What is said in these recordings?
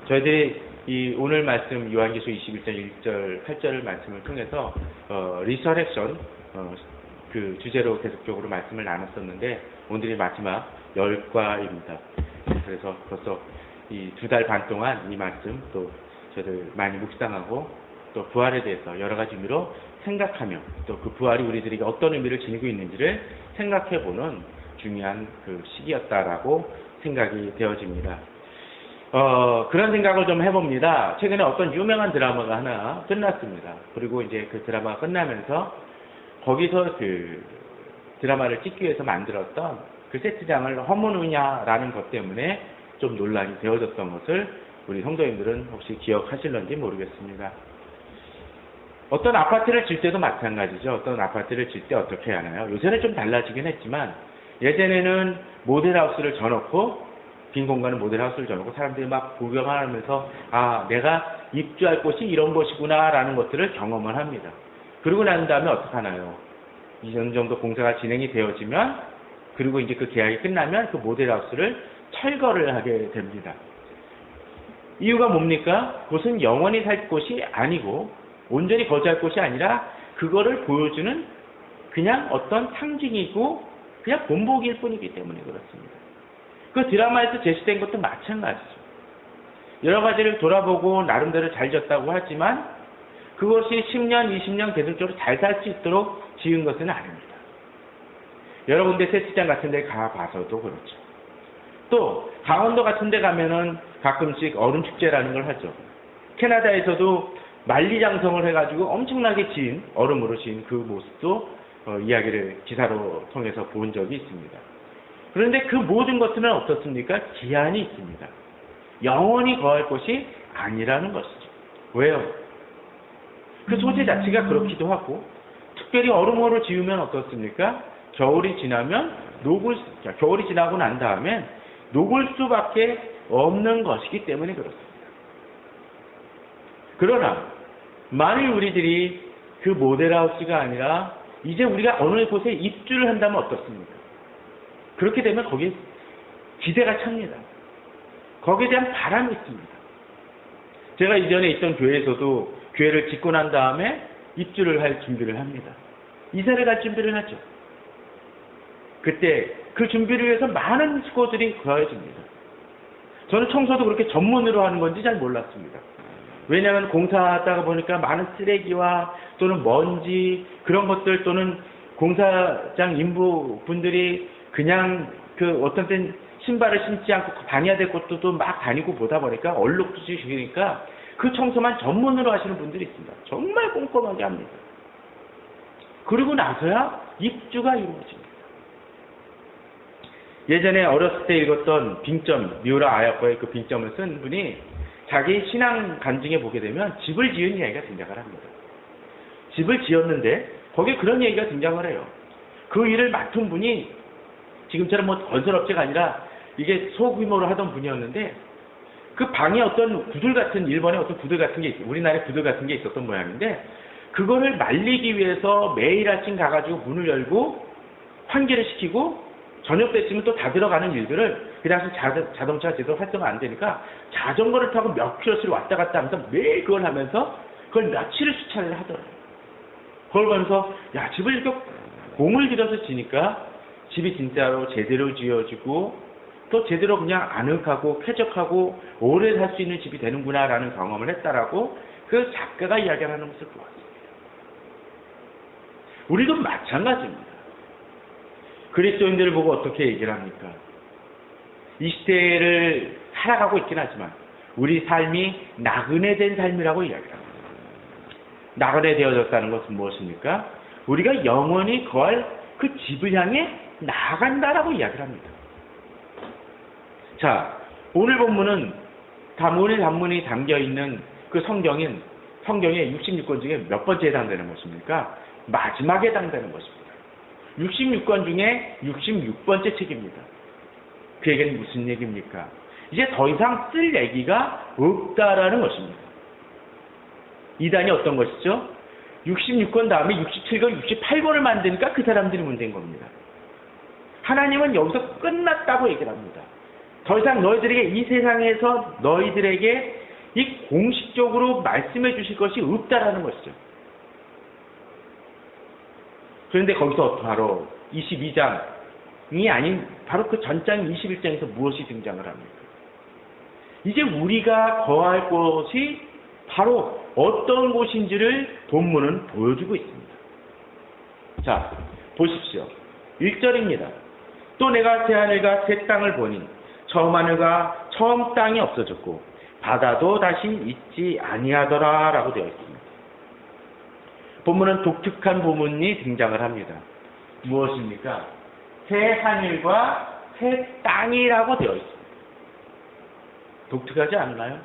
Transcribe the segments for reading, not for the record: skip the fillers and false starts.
저희들이 이 오늘 말씀 요한계시록 21장 1절 8절 말씀을 통해서 리서렉션 그 주제로 계속적으로 말씀을 나눴었는데 오늘이 마지막 열과입니다. 그래서 벌써 이 2달 반 동안 이 말씀 또 저희들 많이 묵상하고 또 부활에 대해서 여러 가지 의미로 생각하며 또 그 부활이 우리들에게 어떤 의미를 지니고 있는지를 생각해보는 중요한 그 시기였다라고 생각이 되어집니다. 그런 생각을 좀 해봅니다. 최근에 어떤 유명한 드라마가 하나 끝났습니다. 그리고 이제 그 드라마가 끝나면서 거기서 그 드라마를 찍기 위해서 만들었던 그 세트장을 허무느냐라는 것 때문에 좀 논란이 되어졌던 것을 우리 성도님들은 혹시 기억하실런지 모르겠습니다. 어떤 아파트를 질 때도 마찬가지죠. 어떤 아파트를 질 때 어떻게 하나요? 요새는 좀 달라지긴 했지만 예전에는 모델하우스를 져놓고 빈 공간은 모델하우스를 져놓고 사람들이 막 구경하면서 아 내가 입주할 곳이 이런 곳이구나 라는 것들을 경험을 합니다. 그러고 난 다음에 어떻게 하나요? 이 정도 공사가 진행이 되어지면 그리고 이제 그 계약이 끝나면 그 모델하우스를 철거를 하게 됩니다. 이유가 뭡니까? 그것은 영원히 살 곳이 아니고 온전히 거주할 곳이 아니라 그거를 보여주는 그냥 어떤 상징이고 그냥 본보기일 뿐이기 때문에 그렇습니다. 그 드라마에서 제시된 것도 마찬가지죠. 여러 가지를 돌아보고 나름대로 잘 졌다고 하지만 그것이 10년, 20년 계속적으로 잘 살 수 있도록 지은 것은 아닙니다. 여러 군데 세트장 같은 데 가봐서도 그렇죠. 또 강원도 같은 데 가면은 가끔씩 얼음축제라는 걸 하죠. 캐나다에서도 만리장성을 해가지고 엄청나게 지은 얼음으로 지은 그 모습도 이야기를 기사로 통해서 본 적이 있습니다. 그런데 그 모든 것들은 어떻습니까? 기한이 있습니다. 영원히 거할 곳이 아니라는 것이죠. 왜요? 그 소재 자체가 그렇기도 하고 특별히 얼음으로 지으면 어떻습니까? 겨울이 지나고 난 다음에 녹을 수밖에 없는 것이기 때문에 그렇습니다. 그러나 만일 우리들이 그 모델하우스가 아니라 이제 우리가 어느 곳에 입주를 한다면 어떻습니까? 그렇게 되면 거기에 기대가 찹니다. 거기에 대한 바람이 있습니다. 제가 이전에 있던 교회에서도 교회를 짓고 난 다음에 입주를 할 준비를 합니다. 이사를 갈 준비를 하죠. 그때 그 준비를 위해서 많은 수고들이 거해집니다. 저는 청소도 그렇게 전문으로 하는 건지 잘 몰랐습니다. 왜냐하면 공사하다가 보니까 많은 쓰레기와 또는 먼지 그런 것들 또는 공사장 인부분들이 그냥 그 어떤 땐 신발을 신지 않고 다녀야 될 곳도 막 다니고 보다 보니까 얼룩도 주시니까 그 청소만 전문으로 하시는 분들이 있습니다. 정말 꼼꼼하게 합니다. 그리고 나서야 입주가 이루어집니다. 예전에 어렸을 때 읽었던 빙점, 미우라 아야코의 그 빙점을 쓴 분이 자기 신앙 간증에 보게 되면 집을 지은 이야기가 등장을 합니다. 집을 지었는데 거기에 그런 얘기가 등장을 해요. 그 일을 맡은 분이 지금처럼 뭐 건설업체가 아니라 이게 소규모로 하던 분이었는데 그 방에 어떤 구들 같은 일본의 어떤 구들 같은 게 우리나라의 구들 같은 게 있었던 모양인데 그거를 말리기 위해서 매일 아침 가가지고 문을 열고 환기를 시키고 저녁 때쯤은 또 다 들어가는 일들을 그 당시 자동차가 제대로 활성화 안 되니까 자전거를 타고 몇 킬로씩 왔다 갔다 하면서 매일 그걸 하면서 그걸 며칠을 수차례를 하더라고요. 그걸 보면서 야 집을 이렇게 공을 들여서 지니까 집이 진짜로 제대로 지어지고 또 제대로 그냥 아늑하고 쾌적하고 오래 살 수 있는 집이 되는구나 라는 경험을 했다라고 그 작가가 이야기하는 것을 보았습니다. 우리도 마찬가지입니다. 그리스도인들을 보고 어떻게 얘기를 합니까? 이 시대를 살아가고 있긴 하지만 우리 삶이 나그네된 삶이라고 이야기를 합니다. 나그네 되어졌다는 것은 무엇입니까? 우리가 영원히 거할 그 집을 향해 나아간다라고 이야기를 합니다. 자, 오늘 본문은 오늘 본문이 담겨있는 그 성경의 66권 중에 몇 번째에 해당되는 것입니까? 마지막에 해당되는 것입니다. 66권 중에 66번째 책입니다. 그 얘기는 무슨 얘기입니까? 이제 더 이상 쓸 얘기가 없다라는 것입니다. 이단이 어떤 것이죠? 66권 다음에 67권, 68권을 만드니까 그 사람들이 문제인 겁니다. 하나님은 여기서 끝났다고 얘기를 합니다. 더 이상 너희들에게 이 세상에서 너희들에게 이 공식적으로 말씀해 주실 것이 없다라는 것이죠. 그런데 거기서 바로 22장이 아닌 바로 그 전장 21장에서 무엇이 등장을 합니까? 이제 우리가 거할 곳이 바로 어떤 곳인지를 본문은 보여주고 있습니다. 자, 보십시오. 1절입니다. 또 내가 새 하늘과 새 땅을 보니 처음 하늘과 처음 땅이 없어졌고 바다도 다시 있지 아니하더라 라고 되어 있습니다. 본문은 독특한 부분이 등장을 합니다. 무엇입니까? 새 하늘과 새 땅이라고 되어 있습니다. 독특하지 않나요?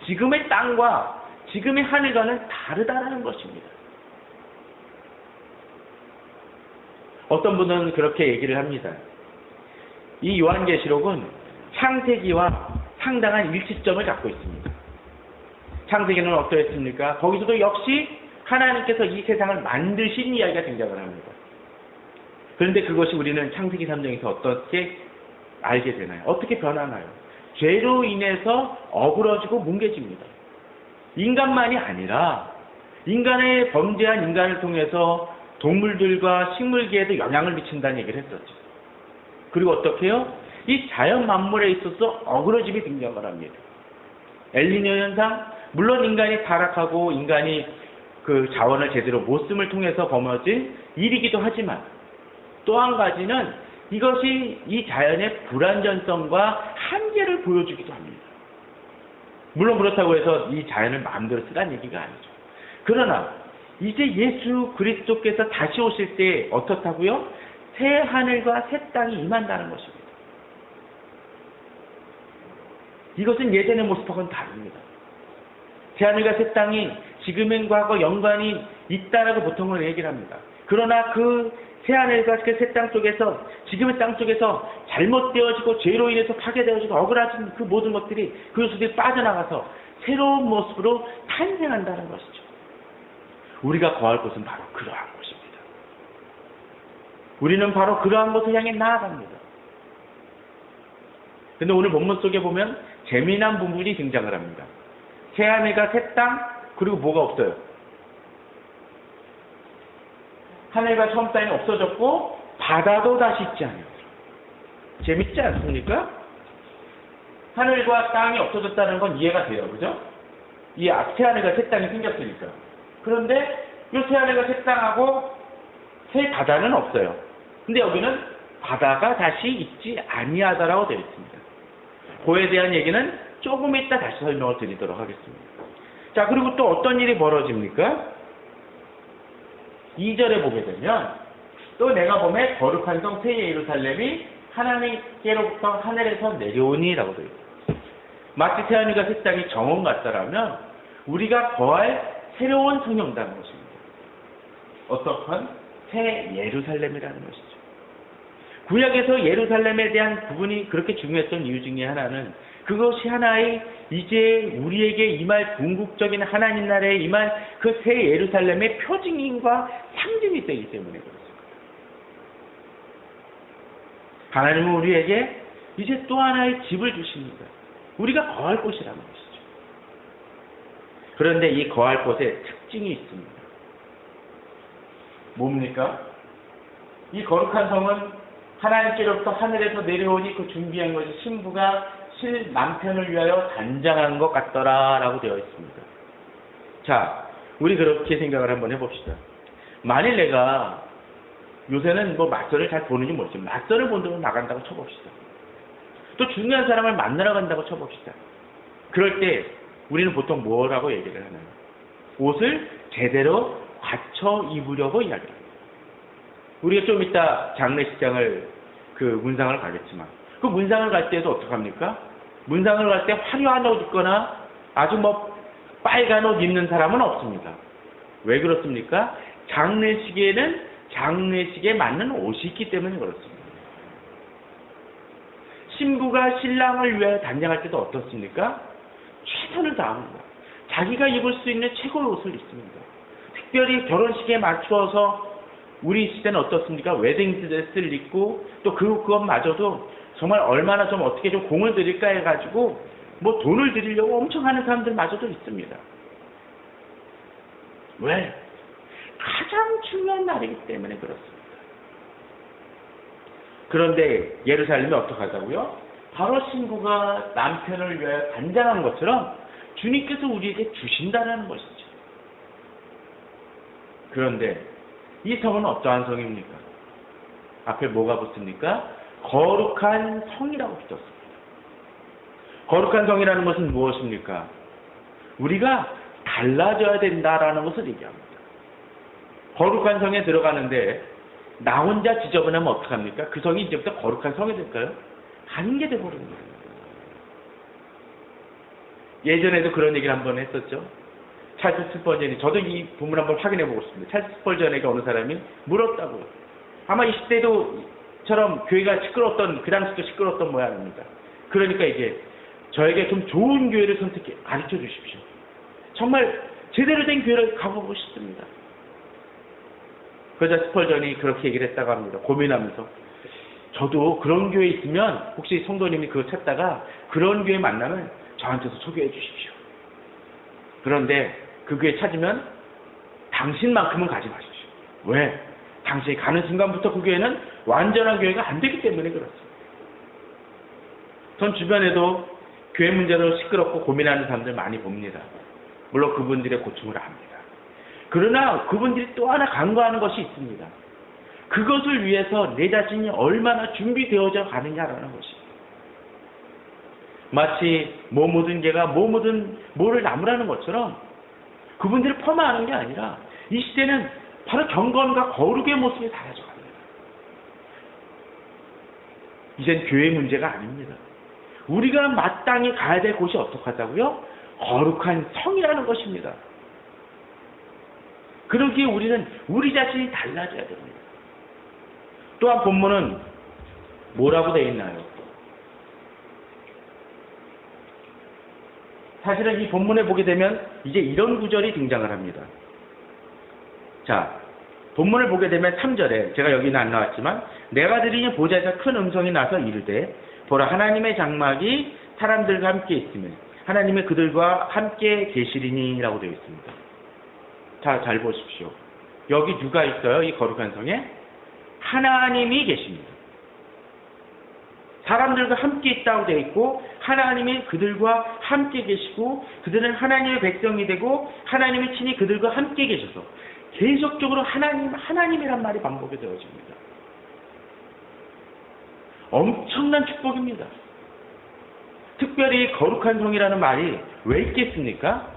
지금의 땅과 지금의 하늘과는 다르다라는 것입니다. 어떤 분은 그렇게 얘기를 합니다. 이 요한계시록은 창세기와 상당한 일치점을 갖고 있습니다. 창세기는 어떠했습니까? 거기서도 역시 하나님께서 이 세상을 만드신 이야기가 등장을 합니다. 그런데 그것이 우리는 창세기 3장에서 어떻게 알게 되나요? 어떻게 변하나요? 죄로 인해서 어그러지고 뭉개집니다. 인간만이 아니라 인간의 범죄한 인간을 통해서 동물들과 식물계에도 영향을 미친다는 얘기를 했었죠. 그리고 어떻게 해요? 이 자연 만물에 있어서 어그러짐이 등장을 합니다. 엘니뇨 현상, 물론 인간이 타락하고 인간이 그 자원을 제대로 못 쓰임을 통해서 벌어진 일이기도 하지만 또 한 가지는 이것이 이 자연의 불완전성과 한계를 보여주기도 합니다. 물론 그렇다고 해서 이 자연을 마음대로 쓰라는 얘기가 아니죠. 그러나 이제 예수 그리스도께서 다시 오실 때 어떻다고요? 새 하늘과 새 땅이 임한다는 것입니다. 이것은 예전의 모습하고는 다릅니다. 새 하늘과 새 땅이 지금의 과거 연관이 있다라고 보통은 얘기를 합니다. 그러나 그 새 하늘과 새 땅 속에서 지금의 땅 속에서 잘못되어지고 죄로 인해서 파괴되어지고 억울해진 그 모든 것들이 그 요소들이 빠져나가서 새로운 모습으로 탄생한다는 것이죠. 우리가 거할 곳은 바로 그러한 곳입니다. 우리는 바로 그러한 곳을 향해 나아갑니다. 그런데 오늘 본문 속에 보면 재미난 부분이 등장을 합니다. 새 하늘과 새 땅, 그리고 뭐가 없어요? 하늘과 처음 땅이 없어졌고 바다도 다시 있지 않아요. 재밌지 않습니까? 하늘과 땅이 없어졌다는 건 이해가 돼요. 그죠? 이 새 하늘과 새 땅이 생겼으니까. 그런데 이 새 하늘과 새 땅하고 새 바다는 없어요. 근데 여기는 바다가 다시 있지 아니하다라고 되어 있습니다. 그에 대한 얘기는 조금 이따 다시 설명을 드리도록 하겠습니다. 자, 그리고 또 어떤 일이 벌어집니까? 2절에 보게 되면 또 내가 보매 거룩한 성 새 예루살렘이 하나님께로부터 하늘에서 내려오니 라고 되어 있습니다. 마치 새 하늘과 새 땅이 정원 같다라면 우리가 거할 새로운 성령이라는 것입니다. 어떠한 새 예루살렘이라는 것이죠. 구약에서 예루살렘에 대한 부분이 그렇게 중요했던 이유 중에 하나는 그것이 하나의 이제 우리에게 임할 궁극적인 하나님 나라에 임할 그 새 예루살렘의 표징인과 상징이 되기 때문에 그렇습니다. 하나님은 우리에게 이제 또 하나의 집을 주십니다. 우리가 거할 곳이라는 것이죠. 그런데 이 거할 곳에 특징이 있습니다. 뭡니까? 이 거룩한 성은 하나님께로부터 하늘에서 내려오니 그 준비한 것이 신부가 실 남편을 위하여 단장한 것 같더라 라고 되어 있습니다. 자, 우리 그렇게 생각을 한번 해봅시다. 만일 내가 요새는 뭐 맞선을 잘 보는지 모르지만 맞선을 본다고 나간다고 쳐봅시다. 또 중요한 사람을 만나러 간다고 쳐봅시다. 그럴 때 우리는 보통 뭐라고 얘기를 하나요? 옷을 제대로 갖춰 입으려고 이야기를 합니다. 우리가 좀 이따 장례식장을 그 문상을 가겠지만 그 문상을 갈 때도 어떡합니까? 문상을 갈 때 화려한 옷 입거나 아주 뭐 빨간 옷 입는 사람은 없습니다. 왜 그렇습니까? 장례식에는 장례식에 맞는 옷이 있기 때문에 그렇습니다. 신부가 신랑을 위하여 단장할 때도 어떻습니까? 최선을 다합니다. 자기가 입을 수 있는 최고의 옷을 입습니다. 특별히 결혼식에 맞추어서 우리 시대는 어떻습니까? 웨딩드레스를 입고 또 그것마저도 정말 얼마나 좀 어떻게 좀 공을 들일까 해가지고 뭐 돈을 드리려고 엄청 하는 사람들마저도 있습니다. 왜? 가장 중요한 날이기 때문에 그렇습니다. 그런데 예루살렘이 어떡하다고요? 바로 신부가 남편을 위하여 단장하는 것처럼 주님께서 우리에게 주신다는 것이죠. 그런데 이 성은 어떠한 성입니까? 앞에 뭐가 붙습니까? 거룩한 성이라고 붙었습니다. 거룩한 성이라는 것은 무엇입니까? 우리가 달라져야 된다라는 것을 얘기합니다. 거룩한 성에 들어가는데 나 혼자 지저분하면 어떡합니까? 그 성이 이제부터 거룩한 성이 될까요? 아닌 게 돼버립니다. 예전에도 그런 얘기를 한번 했었죠. 찰스 스펄전이, 저도 이 부분 한번 확인해 보고 싶습니다. 찰스 스펄전에게 어느 사람이 물었다고요. 아마 20대도처럼 교회가 시끄러웠던, 그 당시도 시끄러웠던 모양입니다. 그러니까 이게 저에게 좀 좋은 교회를 선택해 가르쳐 주십시오. 정말 제대로 된 교회를 가보고 싶습니다. 그러자 스펄전이 그렇게 얘기를 했다고 합니다. 고민하면서 저도 그런 교회 있으면 혹시 성도님이 그거 찾다가 그런 교회 만나면 저한테서 소개해 주십시오. 그런데 그 교회 찾으면 당신만큼은 가지 마십시오. 왜? 당신이 가는 순간부터 그 교회는 완전한 교회가 안 되기 때문에 그렇습니다. 전 주변에도 교회 문제로 시끄럽고 고민하는 사람들 많이 봅니다. 물론 그분들의 고충을 압니다. 그러나 그분들이 또 하나 간과하는 것이 있습니다. 그것을 위해서 내 자신이 얼마나 준비되어져 가느냐라는 것입니다. 마치 뭐 묻은 개가 뭐 묻은 뭐를 나무라는 것처럼 그분들을 폄하하는 게 아니라 이 시대는 바로 경건과 거룩의 모습이 사라져 갑니다. 이젠 교회 문제가 아닙니다. 우리가 마땅히 가야 될 곳이 어떡하다고요? 거룩한 성이라는 것입니다. 그러기에 우리는 우리 자신이 달라져야 됩니다. 또한 본문은 뭐라고 되어 있나요? 사실은 이 본문에 보게 되면 이제 이런 구절이 등장을 합니다. 자, 본문을 보게 되면 3절에 제가 여기는 안 나왔지만 내가 들으니 보좌에서 큰 음성이 나서 이르되 보라 하나님의 장막이 사람들과 함께 있으면 하나님의 그들과 함께 계시리니 라고 되어 있습니다. 자, 잘 보십시오. 여기 누가 있어요? 이 거룩한 성에? 하나님이 계십니다. 사람들과 함께 있다고 되어 있고 하나님이 그들과 함께 계시고 그들은 하나님의 백성이 되고 하나님이 친히 그들과 함께 계셔서 계속적으로 하나님이란 말이 반복이 되어집니다. 엄청난 축복입니다. 특별히 거룩한 성이라는 말이 왜 있겠습니까?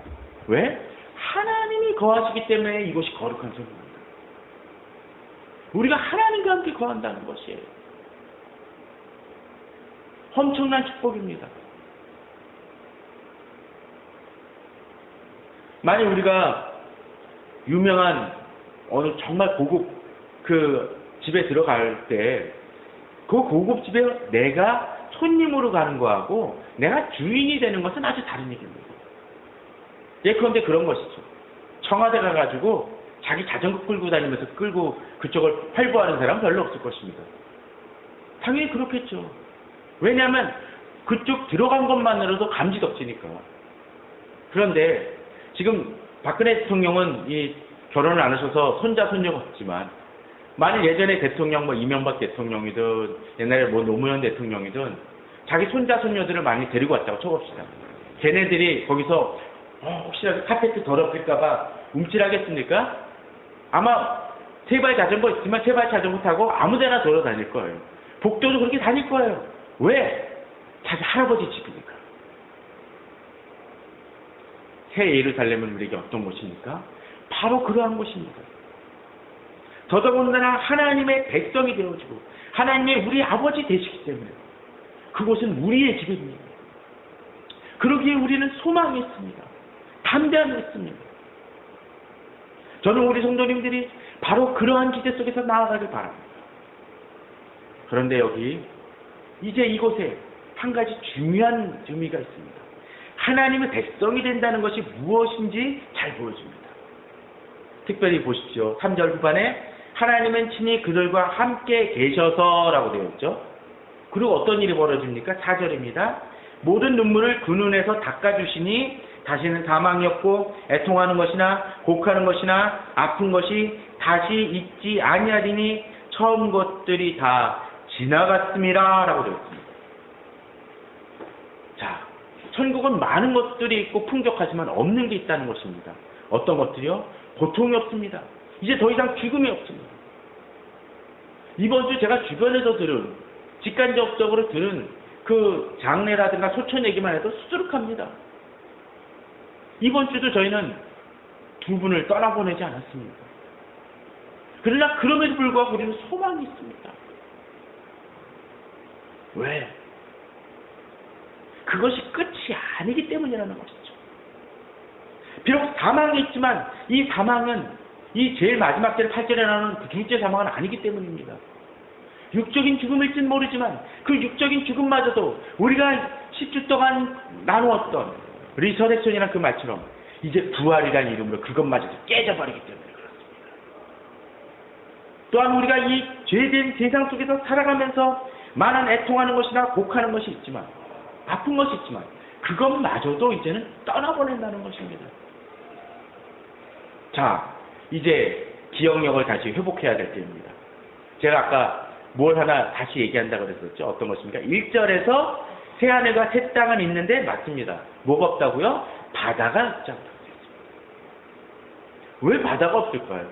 왜? 하나님이 거하시기 때문에 이것이 거룩한 성입니다. 우리가 하나님과 함께 거한다는 것이에요. 엄청난 축복입니다. 만약 우리가 유명한 어느 정말 고급 그 집에 들어갈 때 그 고급 집에 내가 손님으로 가는 거하고 내가 주인이 되는 것은 아주 다른 얘기입니다. 예컨대 그런 것이죠. 청와대 가가지고 자기 자전거 끌고 다니면서 끌고 그쪽을 활보하는 사람은 별로 없을 것입니다. 당연히 그렇겠죠. 왜냐하면 그쪽 들어간 것만으로도 감지덕지니까. 그런데 지금 박근혜 대통령은 이 결혼을 안 하셔서 손자 손녀가 없지만 만일 예전에 대통령 뭐 이명박 대통령이든 옛날에 뭐 노무현 대통령이든 자기 손자 손녀들을 많이 데리고 왔다고 쳐봅시다. 걔네들이 거기서 혹시라도 카페트 더럽힐까봐 움찔하겠습니까? 아마 세발 자전거 있지만 세발 자전거 타고 아무데나 돌아다닐 거예요. 복도도 그렇게 다닐 거예요. 왜? 자기 할아버지 집이니까. 새 예루살렘은 우리에게 어떤 곳입니까? 바로 그러한 곳입니다. 더더군다나 하나님의 백성이 되어지고 하나님의 우리 아버지 되시기 때문에 그곳은 우리의 집입니다. 그러기에 우리는 소망이 있습니다. 담대함이 있습니다. 저는 우리 성도님들이 바로 그러한 기대 속에서 나아가길 바랍니다. 그런데 여기 이제 이곳에 한 가지 중요한 의미가 있습니다. 하나님의 백성이 된다는 것이 무엇인지 잘 보여줍니다. 특별히 보십시오. 3절 후반에 하나님은 친히 그들과 함께 계셔서 라고 되어 있죠. 그리고 어떤 일이 벌어집니까? 4절입니다. 모든 눈물을 그 눈에서 닦아주시니 다시는 사망이 없고 애통하는 것이나 곡하는 것이나 아픈 것이 다시 있지 아니하리니 처음 것들이 다 지나갔음이라 라고 되어 있습니다. 자, 천국은 많은 것들이 있고 풍족하지만 없는 게 있다는 것입니다. 어떤 것들이요? 고통이 없습니다. 이제 더 이상 죽음이 없습니다. 이번 주 제가 주변에서 들은, 직간접적으로 들은 그 장례라든가 소천 얘기만 해도 수두룩합니다. 이번 주도 저희는 두 분을 떠나보내지 않았습니다. 그러나 그럼에도 불구하고 우리는 소망이 있습니다. 왜? 그것이 끝이 아니기 때문이라는 것이죠. 비록 사망이 있지만 이 사망은 이 제일 마지막 절 8절에 나오는 그 둘째 사망은 아니기 때문입니다. 육적인 죽음일지는 모르지만 그 육적인 죽음마저도 우리가 10주 동안 나누었던 리서렉션이라는 그 말처럼 이제 부활이라는 이름으로 그것마저도 깨져버리기 때문에 그렇습니다. 또한 우리가 이 죄된 세상 속에서 살아가면서 많은 애통하는 것이나 곡하는 것이 있지만 아픈 것이 있지만 그것마저도 이제는 떠나보낸다는 것입니다. 자, 이제 기억력을 다시 회복해야 될 때입니다. 제가 아까 뭘 하나 다시 얘기한다고 그랬었죠. 어떤 것입니까? 1절에서 새하늘과 새 땅은 있는데 맞습니다. 뭐가 없다고요? 바다가 없지 않다고 했습니다. 왜 바다가 없을까요?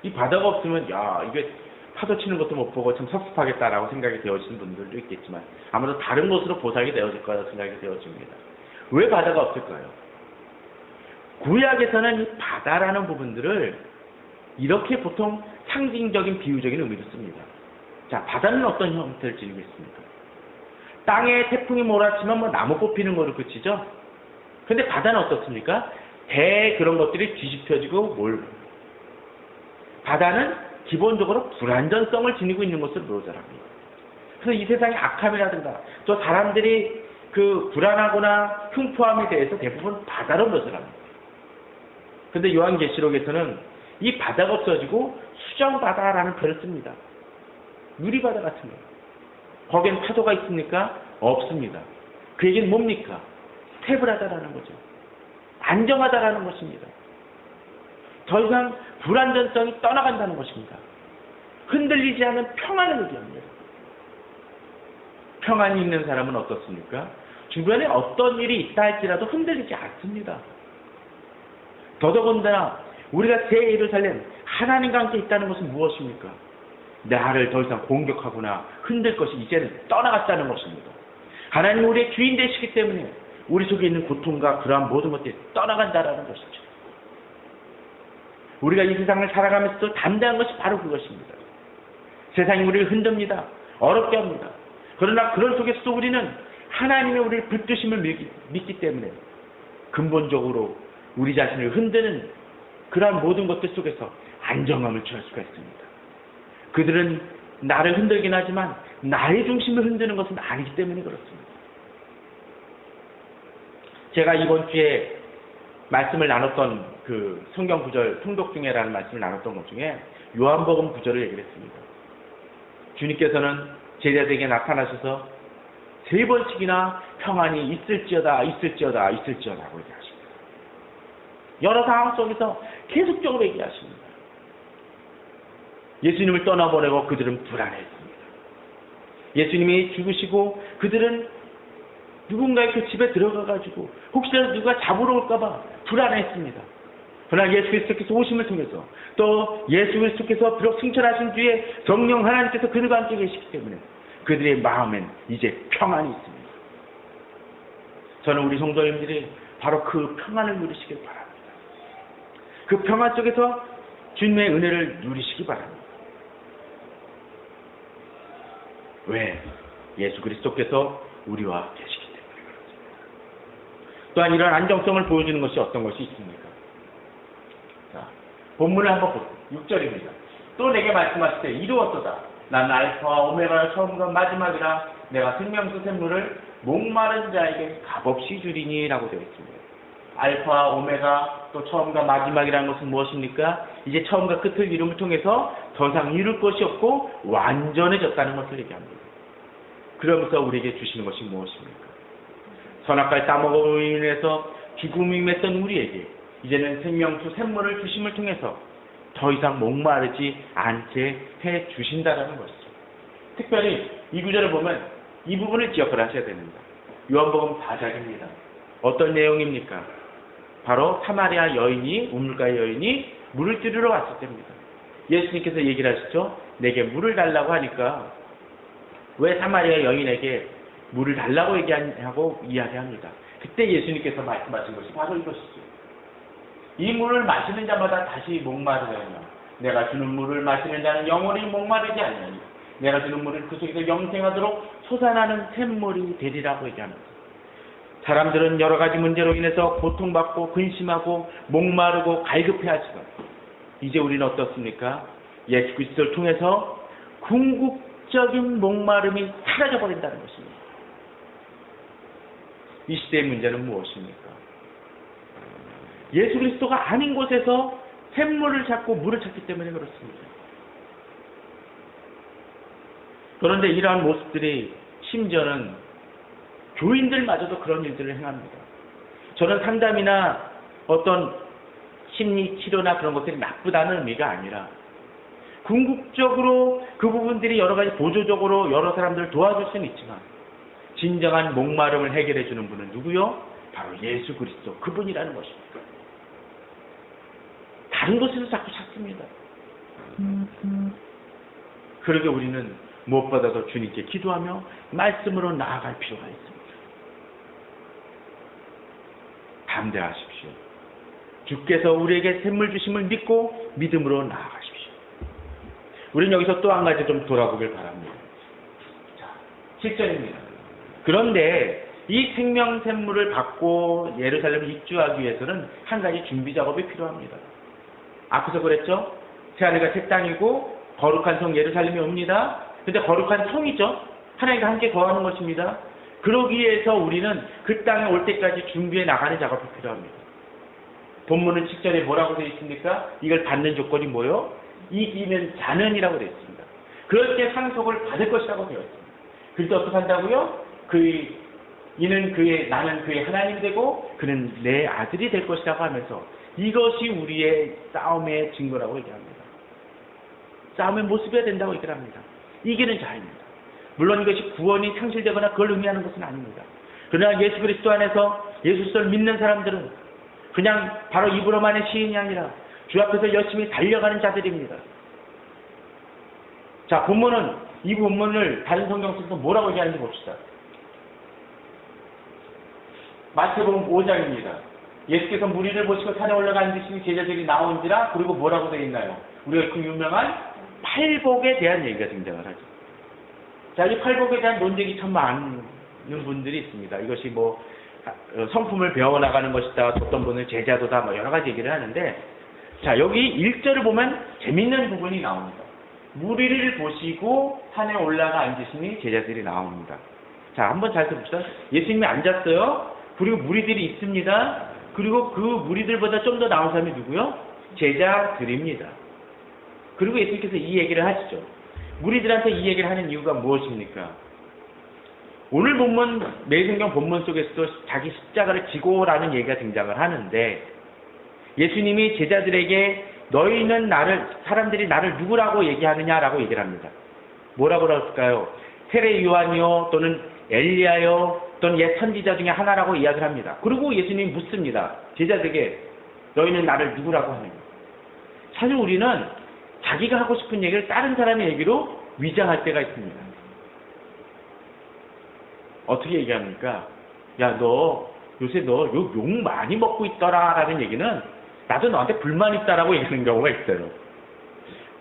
이 바다가 없으면 이게 파도 치는 것도 못 보고 참 섭섭하겠다라고 생각이 되어지는 분들도 있겠지만 아무래도 다른 곳으로 보살이 되어질 거라고 생각이 되어집니다. 왜 바다가 없을까요? 구약에서는 이 바다라는 부분들을 이렇게 보통 상징적인 비유적인 의미로 씁니다. 자, 바다는 어떤 형태를 지니고 있습니까? 땅에 태풍이 몰아치면 나무 뽑히는 거로 그치죠? 근데 바다는 어떻습니까? 배 그런 것들이 뒤집혀지고 바다는 기본적으로 불안전성을 지니고 있는 것으로 묘사합니다. 그래서 이 세상의 악함이라든가 또 사람들이 그 불안하거나 흉포함에 대해서 대부분 바다로 묘사를 합니다. 근데 요한계시록에서는 이 바다가 없어지고 수정바다라는 표현을 씁니다. 누리바다 같은 거. 거기엔 파도가 있습니까? 없습니다. 그 얘기는 뭡니까? 스테블하다라는 거죠. 안정하다라는 것입니다. 더 이상 불안전성이 떠나간다는 것입니다. 흔들리지 않은 평안을 얘기합니다. 평안이 있는 사람은 어떻습니까? 주변에 어떤 일이 있다 할지라도 흔들리지 않습니다. 더더군다나 우리가 새 예루살렘 하나님과 함께 있다는 것은 무엇입니까? 나를 더 이상 공격하거나 흔들 것이 이제는 떠나갔다는 것입니다. 하나님 우리의 주인 되시기 때문에 우리 속에 있는 고통과 그러한 모든 것들이 떠나간다라는 것이죠. 우리가 이 세상을 살아가면서 담대한 것이 바로 그것입니다. 세상이 우리를 흔듭니다. 어렵게 합니다. 그러나 그런 속에서도 우리는 하나님의 우리를 붙드심을 믿기 때문에 근본적으로 우리 자신을 흔드는 그러한 모든 것들 속에서 안정감을 취할 수가 있습니다. 그들은 나를 흔들긴 하지만 나의 중심을 흔드는 것은 아니기 때문에 그렇습니다. 제가 이번 주에 말씀을 나눴던 그 성경 구절 통독 중에라는 말씀을 나눴던 것 중에 요한복음 구절을 얘기를 했습니다. 주님께서는 제자들에게 나타나셔서 3번씩이나 평안이 있을지어다 있을지어다 있을지어다라고 얘기하십니다. 여러 상황 속에서 계속적으로 얘기하십니다. 예수님을 떠나보내고 그들은 불안했습니다. 예수님이 죽으시고 그들은 누군가의 그 집에 들어가가지고 혹시라도 누가 잡으러 올까봐 불안했습니다. 그러나 예수 그리스도께서 오심을 통해서 또 예수 그리스도께서 비록 승천하신 뒤에 성령 하나님께서 그들과 함께 계시기 때문에 그들의 마음엔 이제 평안이 있습니다. 저는 우리 성도님들이 바로 그 평안을 누리시길 바랍니다. 그 평안 속에서 주님의 은혜를 누리시기 바랍니다. 왜? 예수 그리스도께서 우리와 계시기 때문에 그렇습니다. 또한 이런 안정성을 보여주는 것이 어떤 것이 있습니까? 자, 본문을 한번 보세요. 6절입니다. 또 내게 말씀하실 때 이루었도다. 난 알파와 오메가의 처음과 마지막이라 내가 생명수 샘물을 목마른 자에게 값없이 주리니 라고 되어 있습니다. 알파와 오메가 또 처음과 마지막이라는 것은 무엇입니까? 이제 처음과 끝을 이름을 통해서 더 이상 이룰 것이 없고 완전해졌다는 것을 얘기합니다. 그러면서 우리에게 주시는 것이 무엇입니까? 선악과를 따먹음으로 인해서 죽음이 맺던 우리에게 이제는 생명수 샘물을 주심을 통해서 더 이상 목마르지 않게 해 주신다라는 것이죠. 특별히 이 구절을 보면 이 부분을 기억을 하셔야 됩니다. 요한복음 4장입니다. 어떤 내용입니까? 바로 사마리아 여인이, 우물가의 여인이 물을 들으러 왔을 때입니다. 예수님께서 얘기를 하시죠. 내게 물을 달라고 하니까 왜 사마리아 여인에게 물을 달라고 얘기하냐고 이야기합니다. 그때 예수님께서 말씀하신 것이 바로 이것이죠. 이 물을 마시는 자마다 다시 목마르려냐. 내가 주는 물을 마시는 자는 영원히 목마르지 않느니 내가 주는 물을 그 속에서 영생하도록 솟아나는 샘물이 되리라고 얘기합니다. 사람들은 여러 가지 문제로 인해서 고통받고 근심하고 목마르고 갈급해하지만 이제 우리는 어떻습니까? 예수 그리스도를 통해서 궁극적인 목마름이 사라져버린다는 것입니다. 이 시대의 문제는 무엇입니까? 예수 그리스도가 아닌 곳에서 샘물을 찾고 물을 찾기 때문에 그렇습니다. 그런데 이러한 모습들이 심지어는 교인들마저도 그런 일들을 행합니다. 저는 상담이나 어떤 심리 치료나 그런 것들이 나쁘다는 의미가 아니라 궁극적으로 그 부분들이 여러 가지 보조적으로 여러 사람들을 도와줄 수는 있지만 진정한 목마름을 해결해 주는 분은 누구요? 바로 예수 그리스도 그분이라는 것입니다. 다른 곳에서 자꾸 찾습니다. 그러게 우리는 무엇보다도 주님께 기도하며 말씀으로 나아갈 필요가 있습니다. 담대하십시오. 주께서 우리에게 샘물 주심을 믿고 믿음으로 나아가십시오. 우리는 여기서 또 한 가지 좀 돌아보길 바랍니다. 자, 7절입니다. 그런데 이 생명 샘물을 받고 예루살렘을 입주하기 위해서는 한 가지 준비 작업이 필요합니다. 앞에서 그랬죠? 새하늘과 새 땅이고 거룩한 성 예루살렘이 옵니다. 근데 거룩한 성이죠. 하나님과 함께 거하는 것입니다. 그러기 위해서 우리는 그 땅에 올 때까지 준비해 나가는 작업이 필요합니다. 본문은 7절에 뭐라고 되어 있습니까? 이걸 받는 조건이 뭐요? 이기는 자는이라고 되어 있습니다. 그럴 때 상속을 받을 것이라고 되어 있습니다. 그래서 어떻게 한다고요? 나는 그의 하나님이 되고 그는 내 아들이 될 것이라고 하면서 이것이 우리의 싸움의 증거라고 얘기합니다. 싸움의 모습이어야 된다고 얘기합니다. 이기는 자입니다. 물론 이것이 구원이 상실되거나 그걸 의미하는 것은 아닙니다. 그러나 예수 그리스도 안에서 예수 그리스도를 믿는 사람들은 그냥 바로 입으로만의 시인이 아니라 주 앞에서 열심히 달려가는 자들입니다. 자, 이 본문을 다른 성경 속에서 뭐라고 얘기하는지 봅시다. 마태복음 5장입니다. 예수께서 무리를 보시고 산에 올라가 앉으시니 제자들이 나온지라. 그리고 뭐라고 되어 있나요? 우리가 그 유명한 팔복에 대한 얘기가 등장을 하죠. 자, 이 팔복에 대한 논쟁이 참 많은 분들이 있습니다. 이것이 성품을 배워나가는 것이다, 어떤 분은 제자도다, 여러 가지 얘기를 하는데, 자, 여기 1절을 보면 재밌는 부분이 나옵니다. 무리를 보시고 산에 올라가 앉으시니 제자들이 나옵니다. 자, 한번 잘 들읍시다. 예수님이 앉았어요. 그리고 무리들이 있습니다. 그리고 그 무리들보다 좀 더 나온 사람이 누구요? 제자들입니다. 그리고 예수님께서 이 얘기를 하시죠. 무리들한테 이 얘기를 하는 이유가 무엇입니까? 오늘 본문, 매일성경 본문 속에서도 자기 십자가를 지고라는 얘기가 등장을 하는데, 예수님이 제자들에게 사람들이 나를 누구라고 얘기하느냐라고 얘기를 합니다. 뭐라고 할까요? 세례 요한이요, 또는 엘리야요, 또는 옛 선지자 중에 하나라고 이야기를 합니다. 그리고 예수님이 묻습니다. 제자들에게 너희는 나를 누구라고 하느냐. 사실 우리는 자기가 하고 싶은 얘기를 다른 사람의 얘기로 위장할 때가 있습니다. 어떻게 얘기합니까? 야, 요새 너 욕 많이 먹고 있더라 라는 얘기는 나도 너한테 불만 있다라고 얘기하는 경우가 있어요.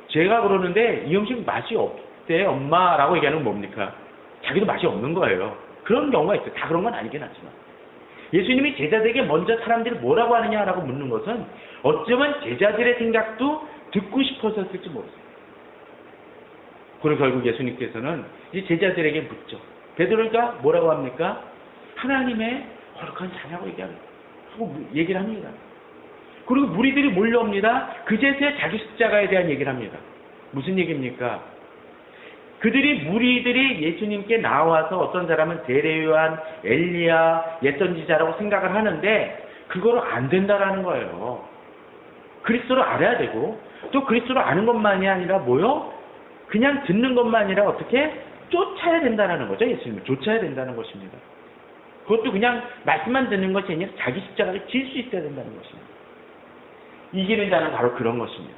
제가 그러는데 이 음식 맛이 없대 엄마라고 얘기하는 건 뭡니까? 자기도 맛이 없는 거예요. 그런 경우가 있어요. 다 그런 건 아니긴 하지만. 예수님이 제자들에게 먼저 사람들이 뭐라고 하느냐라고 묻는 것은 어쩌면 제자들의 생각도 듣고 싶어서였을지 모르겠어요. 그리고 결국 예수님께서는 이 제자들에게 묻죠. 베드로가 뭐라고 합니까? 하나님의 거룩한 자냐고 얘기를 합니다. 그리고 무리들이 몰려옵니다. 그제서야 자기 십자가에 대한 얘기를 합니다. 무슨 얘기입니까? 무리들이 예수님께 나와서 어떤 사람은 세례요한, 엘리야, 옛선지자라고 생각을 하는데 그거로 안 된다라는 거예요. 그리스도를 알아야 되고 또 그리스도를 아는 것만이 아니라 뭐요? 그냥 듣는 것만 아니라 어떻게 쫓아야 된다는 거죠. 예수님을 쫓아야 된다는 것입니다. 그것도 그냥 말씀만 듣는 것이 아니라 자기 십자가를 질 수 있어야 된다는 것입니다. 이기는 자는 바로 그런 것입니다.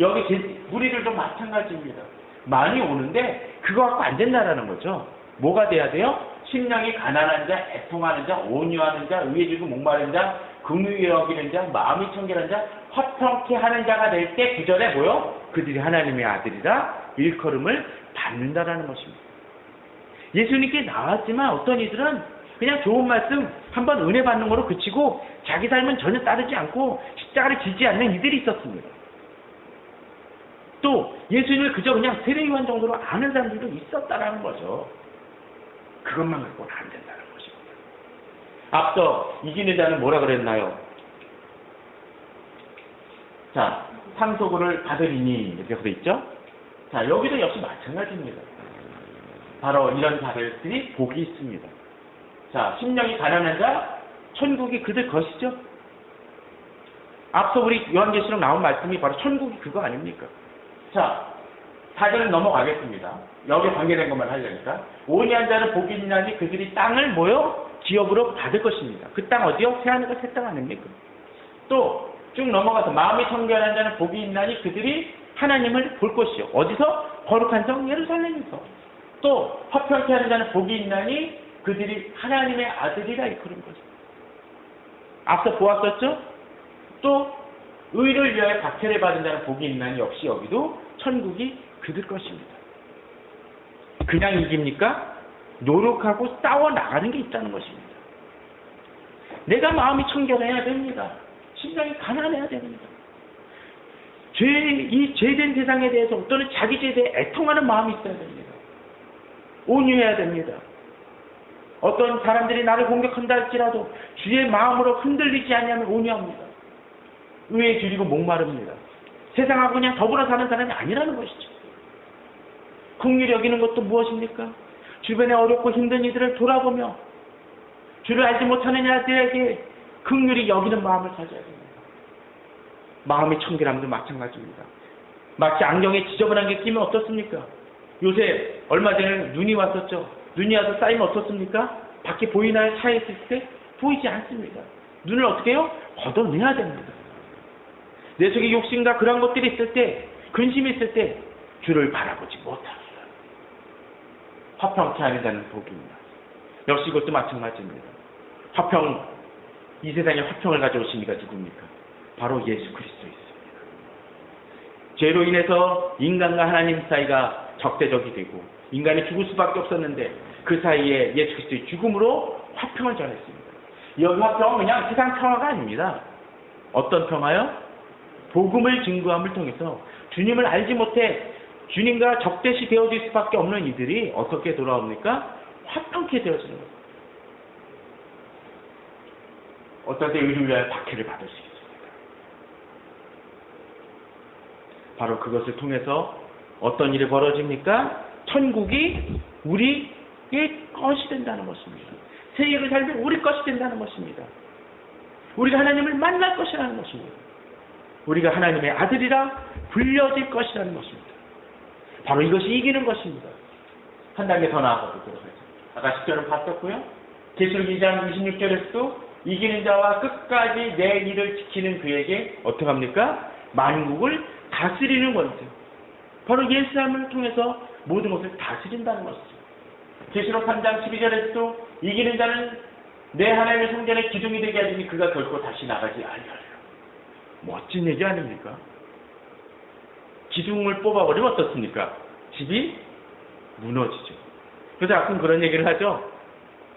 여기 무리들도 마찬가지입니다. 많이 오는데 그거 갖고 안 된다라는 거죠. 뭐가 돼야 돼요? 심령이 가난한 자, 애통하는 자, 온유하는 자, 의에 줄고 목마른 자, 긍휼히 여기는 자, 마음이 청결한 자, 화평케 하는 자가 될 때 구절에 뭐요? 그들이 하나님의 아들이라 일컬음을 받는다라는 것입니다. 예수님께 나왔지만 어떤 이들은 그냥 좋은 말씀 한번 은혜 받는 거로 그치고 자기 삶은 전혀 따르지 않고 십자가를 지지 않는 이들이 있었습니다. 또 예수님을 그저 그냥 세례요한 정도로 아는 사람들도 있었다라는 거죠. 그것만 갖고는 안 된다는 것입니다. 앞서 이기는 자는 뭐라 그랬나요? 자, 상속을 받으리니 이렇게 되어 있죠? 자, 여기도 역시 마찬가지입니다. 바로 이런 자들이 복이 있습니다. 자, 심령이 가난한 자, 천국이 그들 것이죠. 앞서 우리 요한계시록 나온 말씀이 바로 천국이 그거 아닙니까? 자, 4절은 넘어가겠습니다. 여기에 관계된 것만 하려니까. 온유한 자는 복이 있나니 그들이 땅을 뭐요? 기업으로 받을 것입니다. 그 땅 어디요? 새하늘과 새 땅 아닙니까? 또 쭉 넘어가서 마음이 청결한 자는 복이 있나니 그들이 하나님을 볼 것이요. 어디서? 거룩한 성 예루살렘에서. 또 화평케 하는 자는 복이 있나니 그들이 하나님의 아들이라 이끄는 거죠. 앞서 보았었죠? 또 의를 위하여 박해를 받은 자는 복이 있나니 역시 여기도 천국이 그들 것입니다. 그냥 이깁니까? 노력하고 싸워 나가는 게 있다는 것입니다. 내가 마음이 청결해야 됩니다. 심장이 가난해야 됩니다. 이 죄된 세상에 대해서 또는 자기 죄에 대해 애통하는 마음이 있어야 됩니다. 온유해야 됩니다. 어떤 사람들이 나를 공격한다 할지라도 주의 마음으로 흔들리지 않으면 온유합니다. 의에 줄이고 목마릅니다. 세상하고 그냥 더불어 사는 사람이 아니라는 것이죠. 긍휼히 여기는 것도 무엇입니까? 주변에 어렵고 힘든 이들을 돌아보며 주를 알지 못하는 자들에게 긍휼히 여기는 마음을 가져야 됩니다. 마음의 청결함도 마찬가지입니다. 마치 안경에 지저분한 게 끼면 어떻습니까? 요새 얼마 전에 눈이 왔었죠. 눈이 와서 쌓이면 어떻습니까? 밖에 보이나요? 차에 있을 때? 보이지 않습니다. 눈을 어떻게 해요? 걷어내야 됩니다. 내 속에 욕심과 그런 것들이 있을 때, 근심이 있을 때 주를 바라보지 못합니다. 화평케 하는 자는 복입니다. 역시 이것도 마찬가지입니다. 이 세상에 화평을 가져오신 이가 누굽니까? 바로 예수 그리스도였습니다. 죄로 인해서 인간과 하나님 사이가 적대적이 되고 인간이 죽을 수밖에 없었는데 그 사이에 예수 그리스도의 죽음으로 화평을 전했습니다. 여기 화평은 그냥 세상 평화가 아닙니다. 어떤 평화요? 복음을 증거함을 통해서 주님을 알지 못해 주님과 적대시 되어질 수밖에 없는 이들이 어떻게 돌아옵니까? 화평케 되어지는 겁니다. 어떤 때 의를 위하여 박해를 받을 수 있습니다. 바로 그것을 통해서 어떤 일이 벌어집니까? 천국이 우리의 것이 된다는 것입니다. 세계를 살면 우리 것이 된다는 것입니다. 우리가 하나님을 만날 것이라는 것입니다. 우리가 하나님의 아들이라 불려질 것이라는 것입니다. 바로 이것이 이기는 것입니다. 한 단계 더 나아가 보도록 하죠. 아까 10절은 봤었고요. 계시록 2장 26절에서도 이기는 자와 끝까지 내 일을 지키는 그에게 어떻게 합니까? 만국을 다스리는 권세. 바로 예수님을 통해서 모든 것을 다스린다는 것이죠. 계시록 3장 12절에서도 이기는 자는 내 하나님의 성전의 기둥이 되게 하시니 그가 결코 다시 나가지 아니하리라. 멋진 얘기 아닙니까? 기둥을 뽑아버리면 어떻습니까? 집이 무너지죠. 그래서 가끔 그런 얘기를 하죠.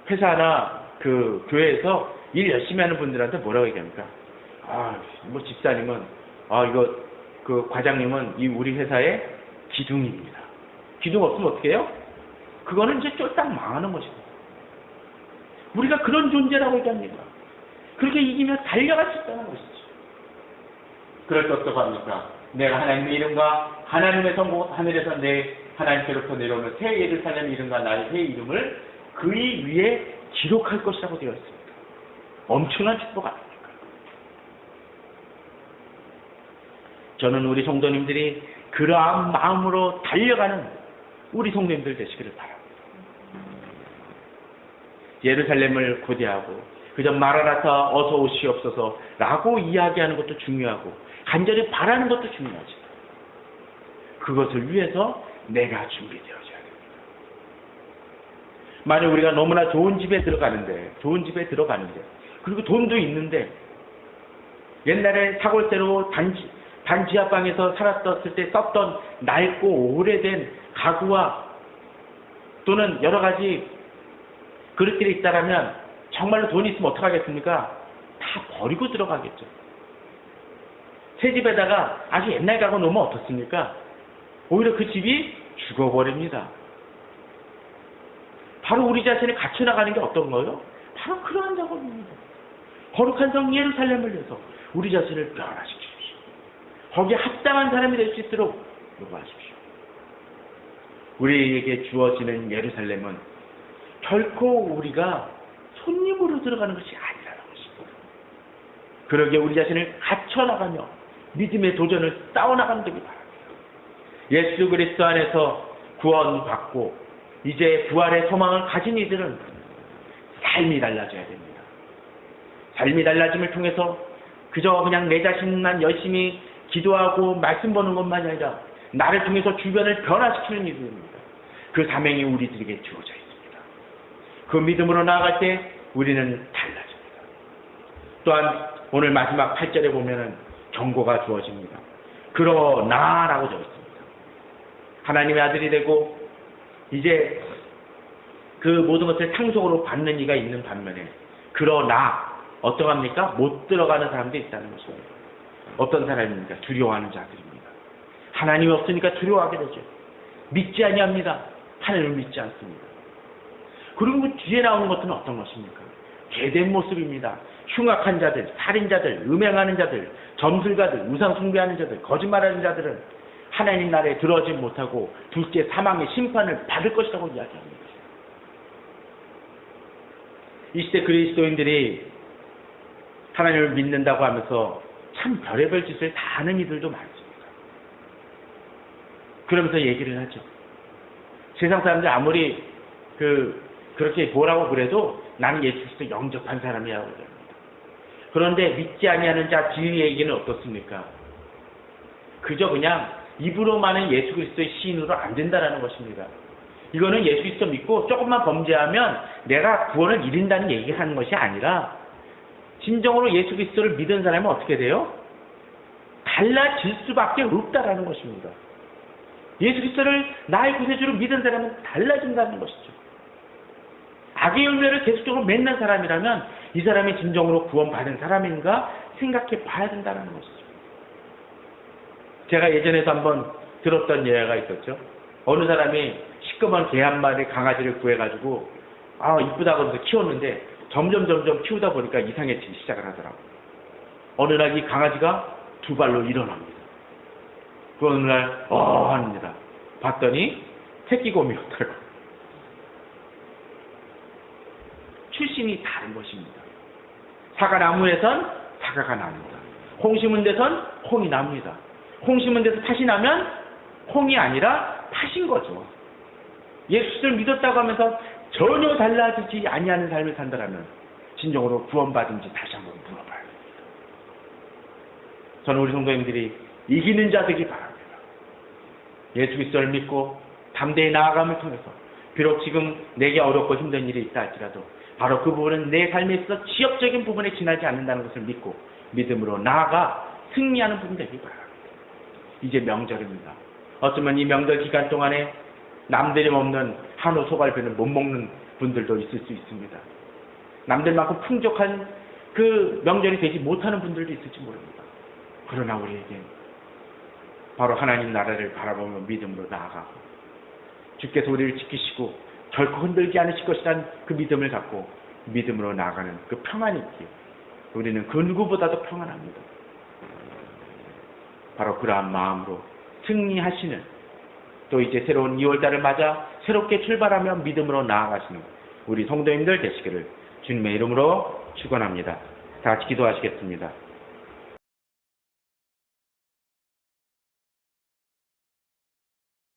회사나 그 교회에서 일 열심히 하는 분들한테 뭐라고 얘기합니까? 뭐 집사님은, 그 과장님은 이 우리 회사의 기둥입니다. 기둥 없으면 어떻게 해요? 그거는 이제 쫄딱 망하는 것입니다. 우리가 그런 존재라고 얘기합니다. 그렇게 이기면 달려갈 수 있다는 것이죠. 그럴 때 어떻게 합니까? 내가 하나님의 이름과 하나님의 성공 하늘에서 내 하나님께로부터 내려오는 새 예루살렘 이름과 나의 새 이름을 그의 위에 기록할 것이라고 되어 있습니다. 엄청난 축복 아닙니까? 저는 우리 성도님들이 그러한 마음으로 달려가는 우리 성도님들 되시기를 바랍니다. 예루살렘을 고대하고 그저 마라나타 어서 오시옵소서 라고 이야기하는 것도 중요하고 간절히 바라는 것도 중요하지. 그것을 위해서 내가 준비되어져야 됩니다. 만약 우리가 너무나 좋은 집에 들어가는데 그리고 돈도 있는데 옛날에 사골세로 단지하방에서 살았을 때 썼던 낡고 오래된 가구와 또는 여러 가지 그릇들이 있다라면 정말로 돈이 있으면 어떡하겠습니까? 다 버리고 들어가겠죠. 새 집에다가 아주 옛날 가구 놓으면 어떻습니까? 오히려 그 집이 죽어버립니다. 바로 우리 자신을 갖춰나가는 게 어떤 거예요? 바로 그러한 작업입니다. 거룩한 성 예루살렘을 위해서 우리 자신을 변화시키십시오. 거기에 합당한 사람이 될 수 있도록 요구하십시오. 우리에게 주어지는 예루살렘은 결코 우리가 손님으로 들어가는 것이 아니라는 것입니다. 그러기에 우리 자신을 갖춰나가며 믿음의 도전을 싸워나가는 되기 바랍니다. 예수 그리스도 안에서 구원받고 이제 부활의 소망을 가진 이들은 삶이 달라져야 됩니다. 삶이 달라짐을 통해서 그저 그냥 내 자신만 열심히 기도하고 말씀 보는 것만이 아니라 나를 통해서 주변을 변화시키는 믿음입니다. 그 사명이 우리들에게 주어져 있습니다. 그 믿음으로 나아갈 때 우리는 달라집니다. 또한 오늘 마지막 8절에 보면은 경고가 주어집니다. 그러나라고 되어 있습니다. 하나님의 아들이 되고 이제 그 모든 것을 상속으로 받는 이가 있는 반면에 그러나 어떠합니까? 못 들어가는 사람도 있다는 것입니다. 어떤 사람입니까? 두려워하는 자들입니다. 하나님이 없으니까 두려워하게 되죠. 믿지 아니합니다. 하나님을 믿지 않습니다. 그리고 그 뒤에 나오는 것들은 어떤 것입니까? 죄된 모습입니다. 흉악한 자들, 살인자들, 음행하는 자들, 점술가들, 우상 숭배하는 자들, 거짓말하는 자들은 하나님 나라에 들어오지 못하고 둘째 사망의 심판을 받을 것이라고 이야기합니다. 이 시대 그리스도인들이 하나님을 믿는다고 하면서 참 별의별 짓을 다 하는 이들도 많습니다. 그러면서 얘기를 하죠. 세상 사람들 아무리 그렇게 뭐라고 그래도 나는 예수 그리스도 영접한 사람이라고 그럽니다. 그런데 믿지 아니하는 자 진리에게는 어떻습니까? 그저 그냥 입으로만은 예수 그리스도의 시인으로 안 된다라는 것입니다. 이거는 예수 그리스도 믿고 조금만 범죄하면 내가 구원을 이룬다는 얘기를 하는 것이 아니라 진정으로 예수 그리스도를 믿은 사람은 어떻게 돼요? 달라질 수밖에 없다라는 것입니다. 예수 그리스도를 나의 구세주로 믿은 사람은 달라진다는 것이죠. 악의 열매를 계속적으로 맺는 사람이라면 이 사람이 진정으로 구원받은 사람인가 생각해 봐야 된다는 것이죠. 제가 예전에도 한번 들었던 예가 있었죠. 어느 사람이 시꺼먼 개 한 마리 강아지를 구해가지고 이쁘다고 해서 키웠는데 점점 키우다 보니까 이상해지기 시작을 하더라고요. 어느 날 이 강아지가 두 발로 일어납니다. 그 어느 날 합니다. 봤더니 새끼곰이었더라고요. 출신이 다른 것입니다. 사과나무에선 사과가 납니다. 콩 심은 데선 콩이 납니다. 콩 심은 데서 팥이 나면 콩이 아니라 팥인 거죠. 예수를 믿었다고 하면서 전혀 달라지지 아니하는 삶을 산다면 진정으로 구원받은지 다시 한번 물어봐야 됩니다. 저는 우리 성도님들이 이기는 자 되기 바랍니다. 예수 그리스도를 믿고 담대히 나아감을 통해서 비록 지금 내게 어렵고 힘든 일이 있다 할지라도 바로 그 부분은 내 삶에 있어서 지역적인 부분에 지나지 않는다는 것을 믿고 믿음으로 나아가 승리하는 부분 되기 바랍니다. 이제 명절입니다. 어쩌면 이 명절 기간 동안에 남들이 먹는 한우 소갈비를 못 먹는 분들도 있을 수 있습니다. 남들만큼 풍족한 그 명절이 되지 못하는 분들도 있을지 모릅니다. 그러나 우리에게 바로 하나님 나라를 바라보며 믿음으로 나아가고 주께서 우리를 지키시고 결코 흔들지 않으실 것이라는 그 믿음을 갖고 믿음으로 나아가는 그 평안이 있기에 우리는 그 누구보다도 평안합니다. 바로 그러한 마음으로 승리하시는 또 이제 새로운 2월달을 맞아 새롭게 출발하며 믿음으로 나아가시는 우리 성도님들 되시기를 주님의 이름으로 축원합니다. 다 같이 기도하시겠습니다.